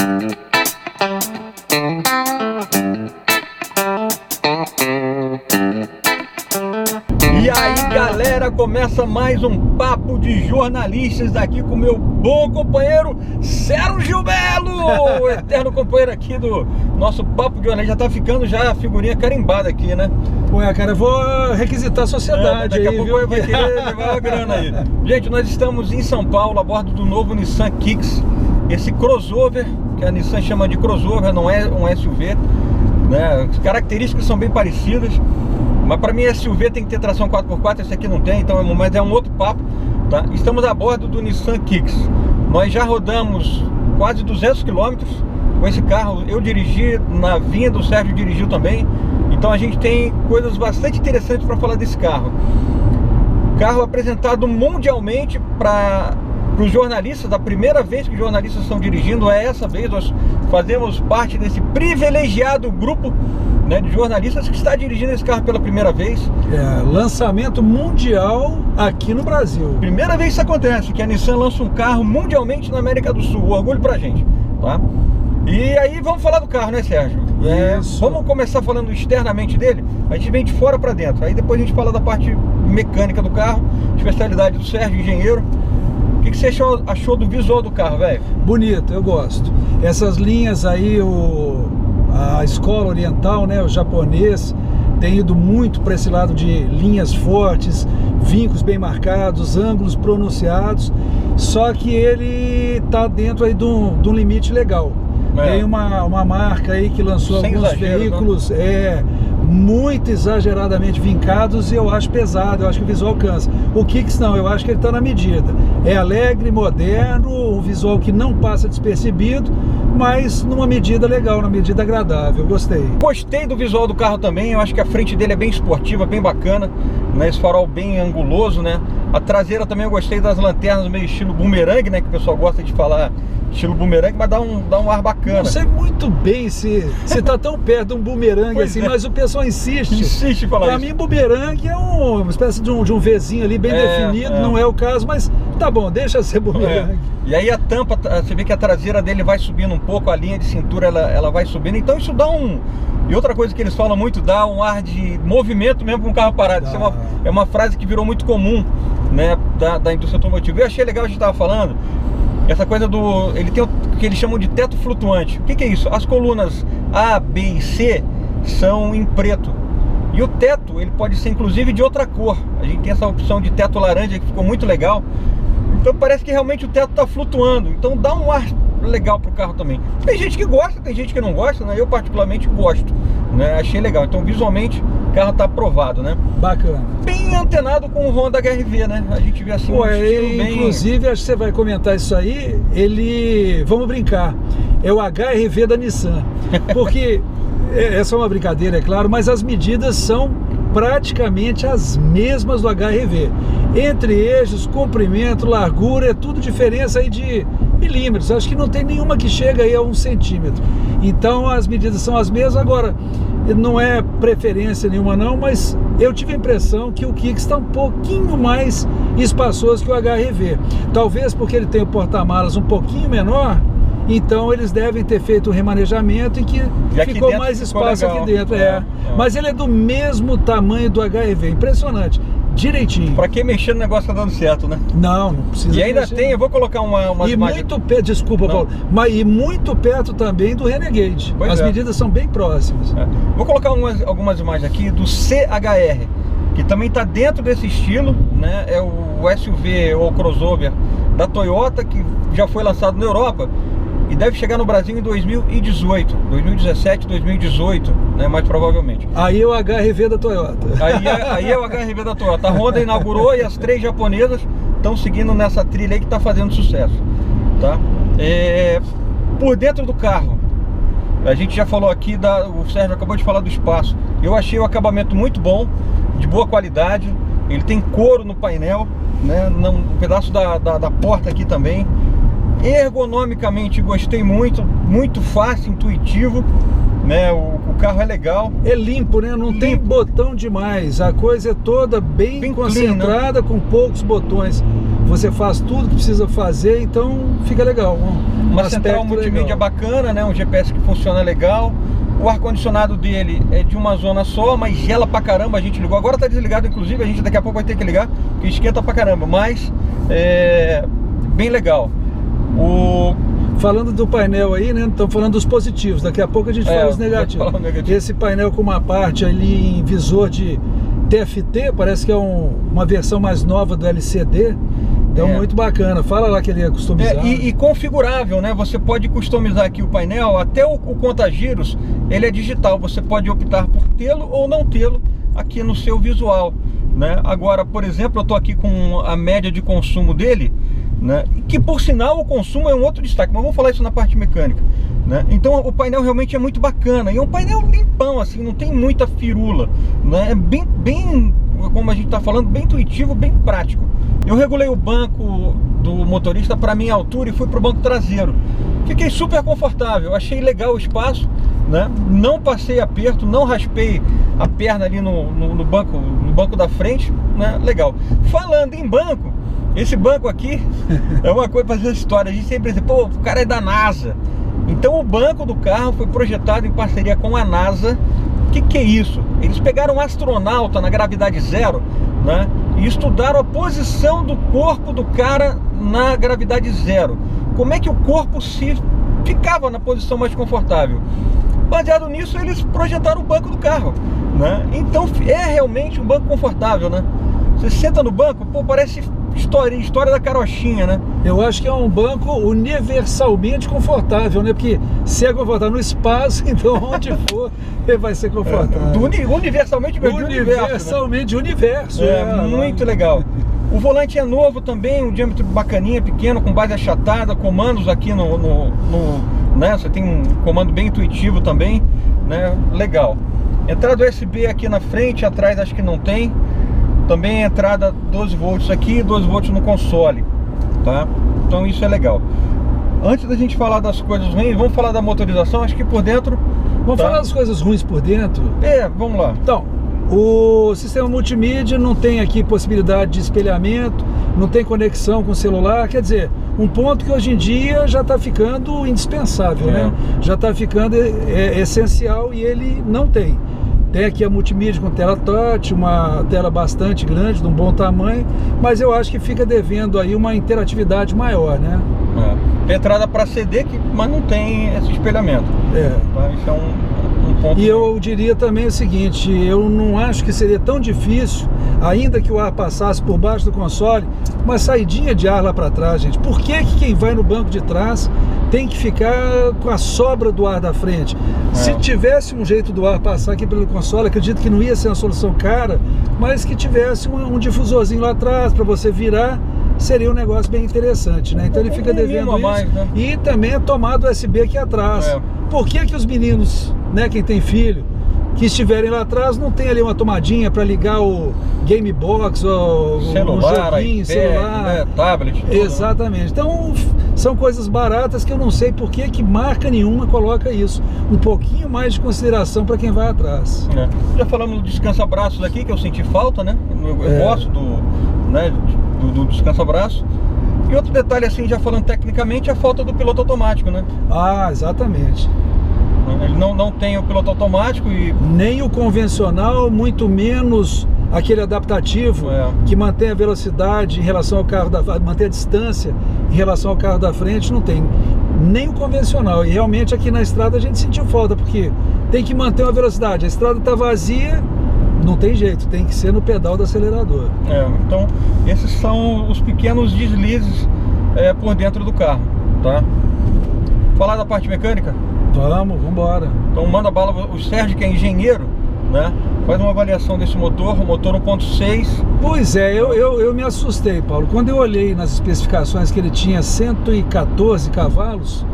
E aí, galera, começa mais um papo de jornalistas aqui com meu bom companheiro Sérgio Belo, o eterno companheiro aqui do nosso papo de jornalista. Já tá ficando já a figurinha carimbada aqui, né? Ué, cara, eu vou requisitar a sociedade daqui aí, a pouco viu? vai querer levar a grana aí. Gente, nós estamos em São Paulo a bordo do novo Nissan Kicks, esse crossover, que a Nissan chama de crossover, não é um SUV, né? As características são bem parecidas. Mas para mim SUV tem que ter tração 4x4, esse aqui não tem, então mas é um outro papo, tá? Estamos a bordo do Nissan Kicks. Nós já rodamos quase 200 km com esse carro. Eu dirigi na vinda, o Sérgio dirigiu também. Então a gente tem coisas bastante interessantes para falar desse carro. Carro apresentado mundialmente para os jornalistas. A primeira vez que os jornalistas estão dirigindo é essa vez. Nós fazemos parte desse privilegiado grupo, né, de jornalistas que está dirigindo esse carro pela primeira vez. Lançamento mundial aqui no Brasil. Primeira vez que isso acontece, que a Nissan lança um carro mundialmente na América do Sul. Orgulho pra gente, tá? E aí vamos falar do carro, né, Sérgio? Vamos começar falando externamente dele. A gente vem de fora pra dentro. Aí depois a gente fala da parte mecânica do carro, especialidade do Sérgio, engenheiro. O que você achou do visual do carro, velho? Bonito, eu gosto. Essas linhas aí, a escola oriental, né, o japonês, tem ido muito para esse lado de linhas fortes, vincos bem marcados, ângulos pronunciados, só que ele está dentro aí de um limite legal. Tem uma marca aí que lançou sem alguns exagero, veículos muito exageradamente vincados, e eu acho pesado, eu acho que o visual cansa. O Kicks não, eu acho que ele está na medida. É alegre, moderno, um visual que não passa despercebido, mas numa medida legal, numa medida agradável. Gostei. Gostei do visual do carro também. Eu acho que a frente dele é bem esportiva, bem bacana, né? Esse farol bem anguloso, né? A traseira também eu gostei das lanternas meio estilo bumerangue, né? Que o pessoal gosta de falar estilo bumerangue, mas dá um ar bacana. Não sei muito bem se tá tão perto de um bumerangue assim, mas o pessoal insiste em falar pra isso. mim, bumerangue é uma espécie de um Vzinho ali bem definido, não é o caso, mas tá bom, deixa ser bumerangue. E aí a tampa, você vê que a traseira dele vai subindo um pouco, a linha de cintura ela vai subindo, então isso dá E outra coisa que eles falam muito, dá um ar de movimento mesmo com o carro parado. Isso é uma frase que virou muito comum, né, da indústria automotiva. Eu achei legal, a gente estava falando, essa coisa ele tem o que eles chamam de teto flutuante. O que é isso? As colunas A, B e C são em preto. E o teto, ele pode ser inclusive de outra cor. A gente tem essa opção de teto laranja que ficou muito legal. Então parece que realmente o teto está flutuando. Então dá um ar legal pro carro também. Tem gente que gosta, tem gente que não gosta, né? Eu particularmente gosto, né? Achei legal. Então visualmente o carro tá aprovado, né? Bacana. Bem antenado com o Honda HR-V, né? A gente vê assim um estilo bem... Inclusive, acho que você vai comentar isso aí. Vamos brincar, é o HR-V da Nissan. Porque essa é uma brincadeira, é claro, mas as medidas são praticamente as mesmas do HR-V. Entre eixos, comprimento, largura, é tudo diferença aí de milímetros. Acho que não tem nenhuma que chega aí a 1 centímetro. Então as medidas são as mesmas. Agora, não é preferência nenhuma não, mas eu tive a impressão que o Kicks está um pouquinho mais espaçoso que o HR-V. Talvez porque ele tem o porta-malas um pouquinho menor, então eles devem ter feito um remanejamento em que ficou mais espaço aqui dentro. Mas ele é do mesmo tamanho do HR-V, impressionante, direitinho. Pra quem mexer no negócio tá dando certo, né? Não precisa. E ainda mexer, tem, eu vou colocar uma e imagem. Muito perto, desculpa, Paulo, mas e muito perto também do Renegade. As medidas são bem próximas. Vou colocar algumas imagens aqui do CHR, que também está dentro desse estilo, né? É o SUV ou crossover da Toyota, que já foi lançado na Europa e deve chegar no Brasil em 2018, 2017, 2018, né? Mais provavelmente. Aí é o HR-V da Toyota. Aí é o HR-V da Toyota. A Honda inaugurou e as 3 japonesas estão seguindo nessa trilha aí que está fazendo sucesso, tá? Por dentro do carro, a gente já falou aqui, o Sérgio acabou de falar do espaço. Eu achei o acabamento muito bom, de boa qualidade. Ele tem couro no painel, né? Um pedaço da porta aqui também. Ergonomicamente gostei muito, muito fácil, intuitivo, né? O carro é legal. É limpo, né? Não tem botão demais. A coisa é toda bem concentrada, clean, né? Com poucos botões. Você faz tudo que precisa fazer, então fica legal. Uma central multimídia bacana, né? Um GPS que funciona legal. O ar-condicionado dele é de uma zona só, mas gela pra caramba. A gente ligou, agora tá desligado, inclusive. A gente daqui a pouco vai ter que ligar, porque esquenta pra caramba. Mas é bem legal. Falando do painel aí, né? Estamos falando dos positivos. Daqui a pouco a gente fala os negativos. Esse painel com uma parte ali em visor de TFT, parece que é uma versão mais nova do LCD. Então muito bacana. Fala lá que ele é customizado. E configurável, né? Você pode customizar aqui o painel, até o conta-giros, ele é digital. Você pode optar por tê-lo ou não tê-lo aqui no seu visual, né? Agora, por exemplo, eu estou aqui com a média de consumo dele, né? Que por sinal o consumo é um outro destaque, mas vamos falar isso na parte mecânica, né? Então o painel realmente é muito bacana. E é um painel limpão, assim, não tem muita firula, né? É bem, como a gente está falando, bem intuitivo, bem prático. Eu regulei o banco do motorista para minha altura e fui para o banco traseiro. Fiquei super confortável, achei legal o espaço, né? Não passei aperto, não raspei a perna ali no banco da frente, né? Legal. Falando em banco, esse banco aqui é uma coisa para fazer história. A gente sempre diz, pô, o cara é da NASA. Então o banco do carro foi projetado em parceria com a NASA. O que é isso? Eles pegaram um astronauta na gravidade zero, né? E estudaram a posição do corpo do cara na gravidade zero. Como é que o corpo ficava na posição mais confortável. Baseado nisso, eles projetaram o banco do carro, né? Então é realmente um banco confortável, né? Você senta no banco, pô, parece história da carochinha, né? Eu acho que é um banco universalmente confortável, né? Porque se é confortável no espaço, então onde for, ele vai ser confortável. Universalmente de universo. Muito legal. O volante é novo também, um diâmetro bacaninha, pequeno, com base achatada, comandos aqui né? Você tem um comando bem intuitivo também, né? Legal. Entrada USB aqui na frente, atrás acho que não tem. Também entrada 12 volts aqui, 12 volts no console, tá? Então isso é legal. Antes da gente falar das coisas ruins, vamos falar da motorização. Acho que por dentro... Vamos falar das coisas ruins por dentro? Vamos lá. Então, o sistema multimídia não tem aqui possibilidade de espelhamento, não tem conexão com o celular, quer dizer, um ponto que hoje em dia já está ficando indispensável, né? Já está ficando essencial e ele não tem. Tem aqui a multimídia com tela touch, uma tela bastante grande, de um bom tamanho, mas eu acho que fica devendo aí uma interatividade maior, né? Tem entrada para CD, mas não tem esse espelhamento. Tá? Isso é um ponto. E eu diria também o seguinte, eu não acho que seria tão difícil, ainda que o ar passasse por baixo do console, uma saidinha de ar lá para trás, gente. Por que quem vai no banco de trás tem que ficar com a sobra do ar da frente? Se tivesse um jeito do ar passar aqui pelo console, acredito que não ia ser uma solução cara, mas que tivesse um difusorzinho lá atrás para você virar, seria um negócio bem interessante, né? Então ele fica devendo isso, mais, né? E também a tomada USB aqui atrás. Por que os meninos, né, quem tem filho, que estiverem lá atrás, não tem ali uma tomadinha para ligar o Game Box, ou celular, um joguinho, celular, né, tablet, tudo. Exatamente. Então são coisas baratas que eu não sei por que marca nenhuma coloca isso. Um pouquinho mais de consideração para quem vai atrás. Já falamos do descansa-braços aqui, que eu senti falta, né? Eu gosto do descansa-braço. E outro detalhe, assim, já falando tecnicamente, é a falta do piloto automático, né? Exatamente. Ele não tem o piloto automático e... Nem o convencional, muito menos aquele adaptativo que mantém a velocidade em relação ao carro mantém a distância em relação ao carro da frente, não tem. Nem o convencional. E realmente aqui na estrada a gente sentiu falta, porque tem que manter uma velocidade. A estrada está vazia, não tem jeito, tem que ser no pedal do acelerador. Então esses são os pequenos deslizes por dentro do carro, tá? Falar da parte mecânica? Vamos embora. Então manda bala. O Sérgio, que é engenheiro, né, faz uma avaliação desse motor, o motor 1.6. Pois é, eu me assustei, Paulo. Quando eu olhei nas especificações que ele tinha 114 cavalos,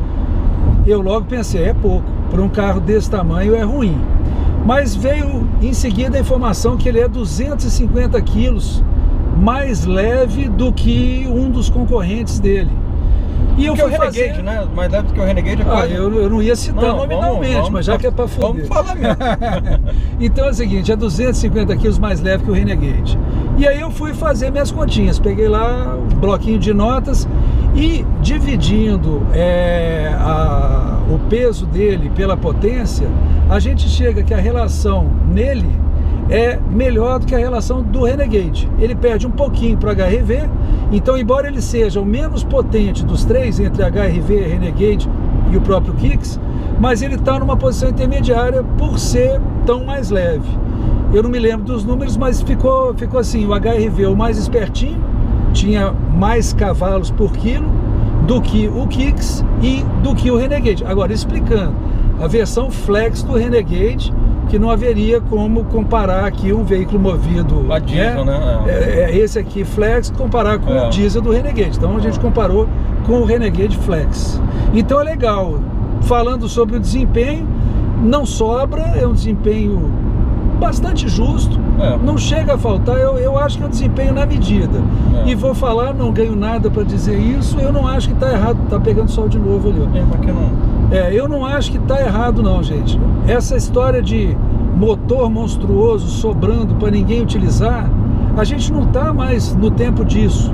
eu logo pensei, é pouco. Para um carro desse tamanho é ruim. Mas veio em seguida a informação que ele é 250 quilos mais leve do que um dos concorrentes dele. E eu fui Renegade, né? Mais leve do que o Renegade. Eu não ia citar nominalmente, mas já que é para foder. Vamos falar mesmo. Então é o seguinte, é 250 quilos mais leve que o Renegade. E aí eu fui fazer minhas continhas, peguei lá o bloquinho de notas E dividindo o peso dele pela potência, a gente chega que a relação nele é melhor do que a relação do Renegade. Ele perde um pouquinho para HRV, então embora ele seja o menos potente dos três, entre HRV, Renegade e o próprio Kicks, mas ele está numa posição intermediária por ser tão mais leve. Eu não me lembro dos números, mas ficou assim, o HRV o mais espertinho, tinha mais cavalos por quilo do que o Kicks e do que o Renegade. Agora, explicando, a versão flex do Renegade, que não haveria como comparar aqui um veículo movido a diesel, né? Esse aqui flex, comparar com o diesel do Renegade. Então a gente comparou com o Renegade Flex. Então é legal, falando sobre o desempenho, não sobra, é um desempenho bastante justo, não chega a faltar, eu acho que é um desempenho na medida. E vou falar, não ganho nada para dizer isso, eu não acho que está errado, tá pegando sol de novo ali, ó. Mas que não... eu não acho que está errado não, gente. Essa história de motor monstruoso sobrando para ninguém utilizar, a gente não está mais no tempo disso.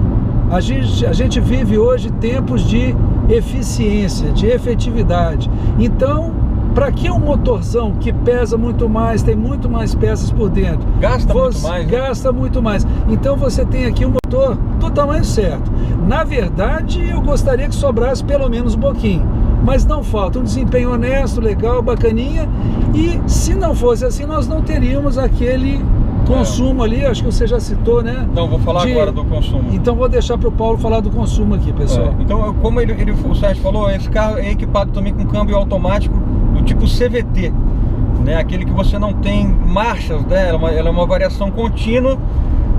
A gente vive hoje tempos de eficiência, de efetividade. Então, para que um motorzão que pesa muito mais, tem muito mais peças por dentro? Gasta muito mais. Gasta muito mais. Então você tem aqui um motor do tamanho certo. Na verdade, eu gostaria que sobrasse pelo menos um pouquinho. Mas não falta, um desempenho honesto, legal, bacaninha. E se não fosse assim, nós não teríamos aquele consumo ali, acho que você já citou, né? Não, vou falar agora do consumo. Então vou deixar para o Paulo falar do consumo aqui, pessoal. Então, como o Sérgio falou, esse carro é equipado também com câmbio automático do tipo CVT, né? Aquele que você não tem marchas, né? Ela é uma variação contínua.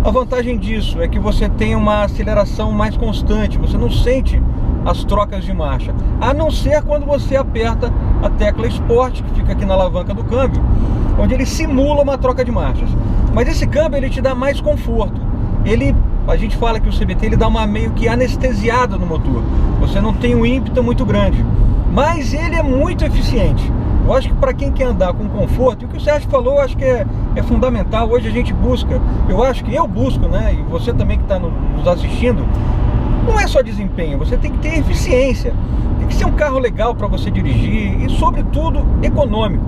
A vantagem disso é que você tem uma aceleração mais constante, você não sente as trocas de marcha, a não ser quando você aperta a tecla Sport, que fica aqui na alavanca do câmbio, onde ele simula uma troca de marchas. Mas esse câmbio ele te dá mais conforto. A gente fala que o CVT ele dá uma meio que anestesiada no motor. Você não tem um ímpeto muito grande, mas ele é muito eficiente. Eu acho que para quem quer andar com conforto, e o que o Sérgio falou, eu acho que é fundamental. Hoje a gente busca, eu acho que eu busco, né? E você também que está nos assistindo, não é só desempenho, você tem que ter eficiência. Tem que ser um carro legal para você dirigir e, sobretudo, econômico,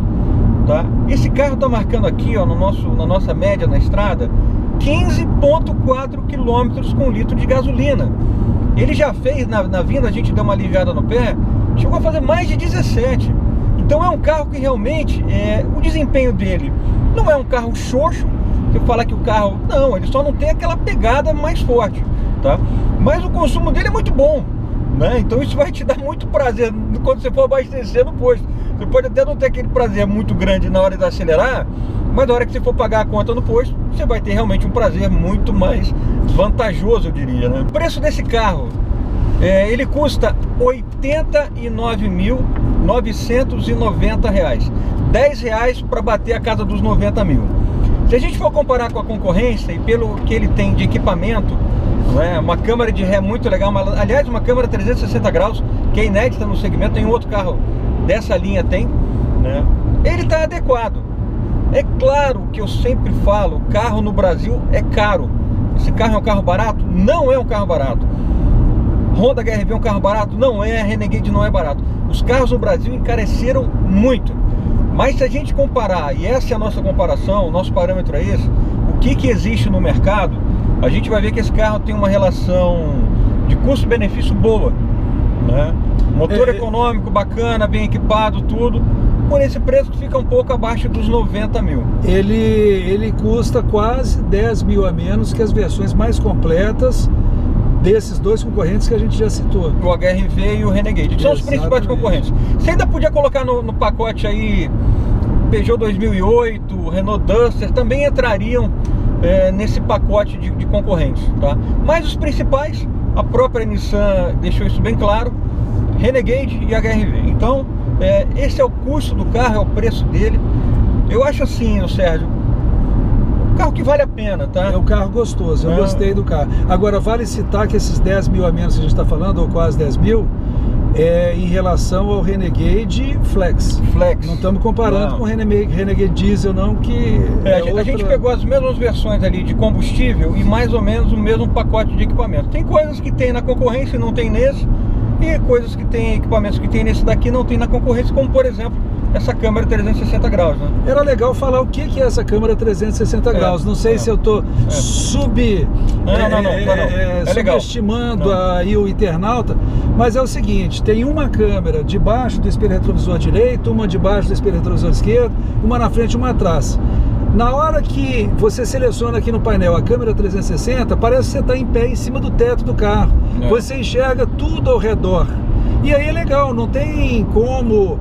tá? Esse carro está marcando aqui, ó, na nossa média na estrada, 15,4 km com litro de gasolina. Ele já fez, na vinda a gente deu uma aliviada no pé, chegou a fazer mais de 17. Então é um carro que realmente, o desempenho dele não é um carro xoxo, que fala que o carro, não, ele só não tem aquela pegada mais forte, tá? Mas o consumo dele é muito bom, né? Então isso vai te dar muito prazer quando você for abastecer no posto. Você pode até não ter aquele prazer muito grande na hora de acelerar, mas na hora que você for pagar a conta no posto, você vai ter realmente um prazer muito mais vantajoso, eu diria, né? O preço desse carro, ele custa R$ 89.990, R$10 para bater a casa dos 90 mil. Se a gente for comparar com a concorrência e pelo que ele tem de equipamento, né, uma câmera de ré muito legal, aliás, uma câmera 360 graus, que é inédita no segmento, tem outro carro dessa linha tem, né, ele está adequado. É claro que eu sempre falo, carro no Brasil é caro. Esse carro é um carro barato? Não é um carro barato. Honda HRV é um carro barato? Não é. Renegade não é barato. Os carros no Brasil encareceram muito. Mas se a gente comparar, e essa é a nossa comparação, o nosso parâmetro é esse, o que existe no mercado, a gente vai ver que esse carro tem uma relação de custo-benefício boa, né? Motor econômico, bacana, bem equipado, tudo, por esse preço que fica um pouco abaixo dos 90 mil. Ele custa quase 10 mil a menos que as versões mais completas desses dois concorrentes que a gente já citou. O HRV e o Renegade, que são os principais concorrentes. Você ainda podia colocar no pacote aí Peugeot 2008, Renault Duster, também entrariam nesse pacote de concorrentes, tá? Mas os principais, a própria Nissan deixou isso bem claro, Renegade e HRV. Então, esse é o custo do carro, é o preço dele. Eu acho assim, Sérgio, carro que vale a pena, tá? É um carro gostoso, eu gostei do carro. Agora, vale citar que esses 10 mil a menos que a gente está falando, ou quase 10 mil, em relação ao Renegade Flex. Não estamos comparando com o Renegade Diesel, não, que a gente pegou as mesmas versões ali de combustível e mais ou menos o mesmo pacote de equipamento. Tem coisas que tem na concorrência e não tem nesse, e coisas que tem, equipamentos que tem nesse daqui não tem na concorrência, como por exemplo essa câmera 360 graus, né? Era legal falar o que é essa câmera 360 graus. Não sei se eu estou subestimando aí o internauta, mas é o seguinte: tem uma câmera debaixo do espelho retrovisor direito, uma debaixo do espelho retrovisor esquerdo, uma na frente e uma atrás. Na hora que você seleciona aqui no painel a câmera 360, parece que você está em pé em cima do teto do carro. Você enxerga tudo ao redor. E aí é legal, não tem como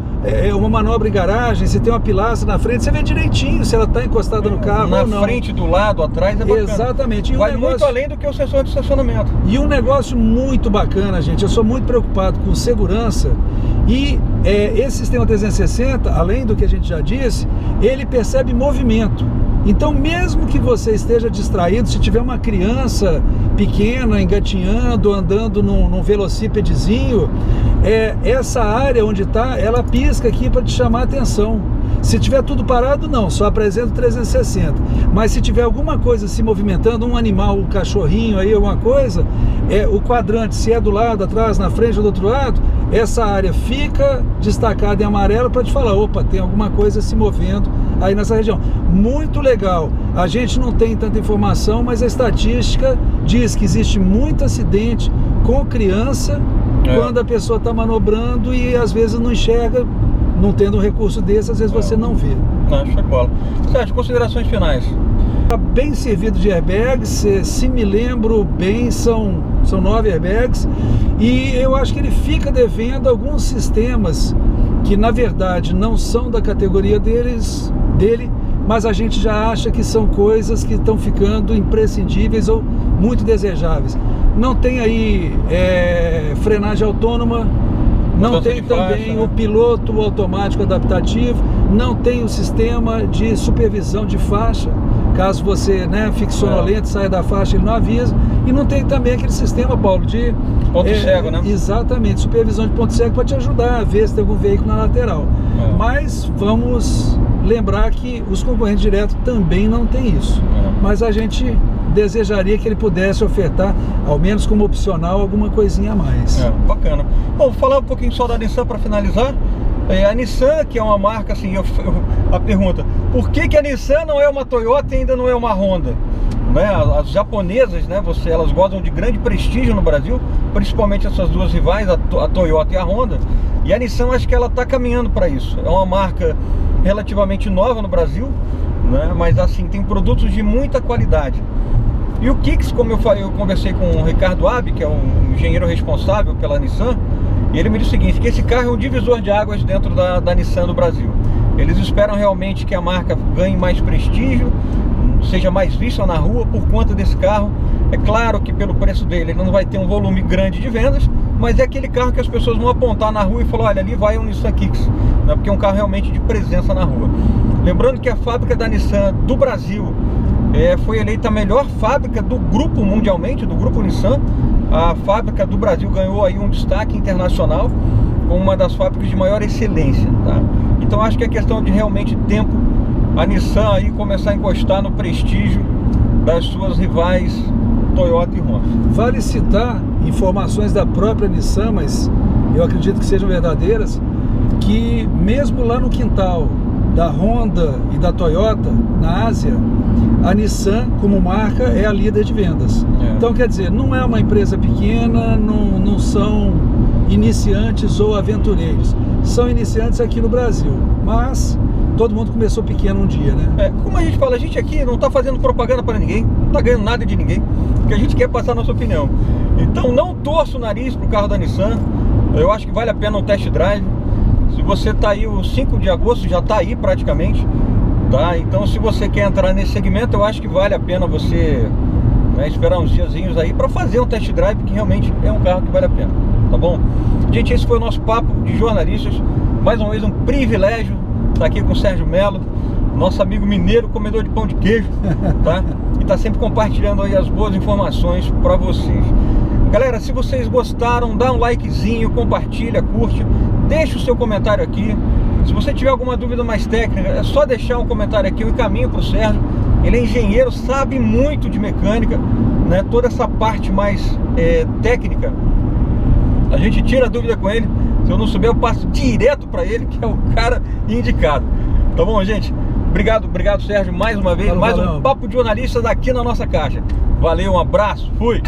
uma manobra em garagem, se tem uma pilastra na frente, você vê direitinho se ela está encostada no carro ou não. Na frente, do lado, atrás, é bacana. Exatamente. Vai muito além do que o sensor de estacionamento. E um negócio muito bacana, gente, eu sou muito preocupado com segurança, e esse sistema 360, além do que a gente já disse, ele percebe movimento. Então, mesmo que você esteja distraído, se tiver uma criança pequena engatinhando, andando num velocípedezinho, essa área onde está, ela pisca aqui para te chamar a atenção. Se tiver tudo parado, não, só apresenta o 360. Mas se tiver alguma coisa se movimentando, um animal, um cachorrinho aí, alguma coisa, o quadrante, se é do lado, atrás, na frente ou do outro lado, essa área fica destacada em amarelo para te falar: opa, tem alguma coisa se movendo aí nessa região. Muito legal. A gente não tem tanta informação, mas a estatística diz que existe muito acidente com criança quando a pessoa está manobrando e às vezes não enxerga. Não tendo um recurso desse, às vezes você não vê. Show de bola. Sérgio, considerações finais. Está bem servido de airbags, se me lembro bem, são 9 airbags, e eu acho que ele fica devendo alguns sistemas que na verdade não são da categoria dele, mas a gente já acha que são coisas que estão ficando imprescindíveis ou muito desejáveis. Não tem aí frenagem autônoma, não tem também o piloto automático adaptativo, não tem o sistema de supervisão de faixa, caso você fique sonolento, saia da faixa, ele não avisa, e não tem também aquele sistema, Paulo, de ponto cego, né? Exatamente, supervisão de ponto cego para te ajudar a ver se tem algum veículo na lateral. Mas vamos lembrar que os concorrentes diretos também não tem isso. Mas a gente desejaria que ele pudesse ofertar, ao menos como opcional, alguma coisinha a mais. Bacana. Bom, vou falar um pouquinho só da Nissan para finalizar. A Nissan, que é uma marca, assim, a pergunta: por que a Nissan não é uma Toyota e ainda não é uma Honda? As japonesas, elas gozam de grande prestígio no Brasil, principalmente essas duas rivais, a Toyota e a Honda. E a Nissan, acho que ela está caminhando para isso. É uma marca relativamente nova no Brasil, mas assim, tem produtos de muita qualidade. E o Kicks, como eu falei, eu conversei com o Ricardo Abbe, que é um engenheiro responsável pela Nissan, e ele me disse o seguinte: que esse carro é um divisor de águas dentro da Nissan no Brasil. Eles esperam realmente que a marca ganhe mais prestígio, seja mais vista na rua por conta desse carro. É claro que pelo preço dele ele não vai ter um volume grande de vendas, mas é aquele carro que as pessoas vão apontar na rua e falar: olha, ali vai um Nissan Kicks, porque é um carro realmente de presença na rua. Lembrando que a fábrica da Nissan do Brasil foi eleita a melhor fábrica do grupo mundialmente, do grupo Nissan. A fábrica do Brasil ganhou aí um destaque internacional como uma das fábricas de maior excelência, Então acho que é questão de realmente tempo a Nissan aí começar a encostar no prestígio das suas rivais Toyota e Honda. Vale citar informações da própria Nissan, mas eu acredito que sejam verdadeiras, que mesmo lá no quintal da Honda e da Toyota na Ásia, a Nissan como marca é a líder de vendas. Então quer dizer, não é uma empresa pequena, não são iniciantes ou aventureiros, são iniciantes aqui no Brasil, mas todo mundo começou pequeno um dia, Como a gente fala, a gente aqui não está fazendo propaganda para ninguém, não está ganhando nada de ninguém, porque a gente quer passar a nossa opinião. Então não torça o nariz para o carro da Nissan, eu acho que vale a pena um test drive. Se você está aí, o 5 de agosto já está aí praticamente, então se você quer entrar nesse segmento, eu acho que vale a pena você esperar uns diazinhos aí para fazer um test drive, que realmente é um carro que vale a pena, tá bom? Gente, esse foi o nosso papo de jornalistas. Mais uma vez um privilégio estar aqui com o Sérgio Mello, nosso amigo mineiro, comedor de pão de queijo, E está sempre compartilhando aí as boas informações para vocês. Galera, se vocês gostaram, dá um likezinho, compartilha, curte, deixa o seu comentário aqui. Se você tiver alguma dúvida mais técnica, é só deixar um comentário aqui, eu encaminho para o Sérgio. Ele é engenheiro, sabe muito de mecânica, né? Toda essa parte mais técnica, a gente tira a dúvida com ele. Se eu não souber, eu passo direto para ele, que é o cara indicado. Tá bom, gente? Obrigado, Sérgio, mais uma vez. Mais um Papo de Jornalista daqui na nossa caixa. Valeu, um abraço, fui!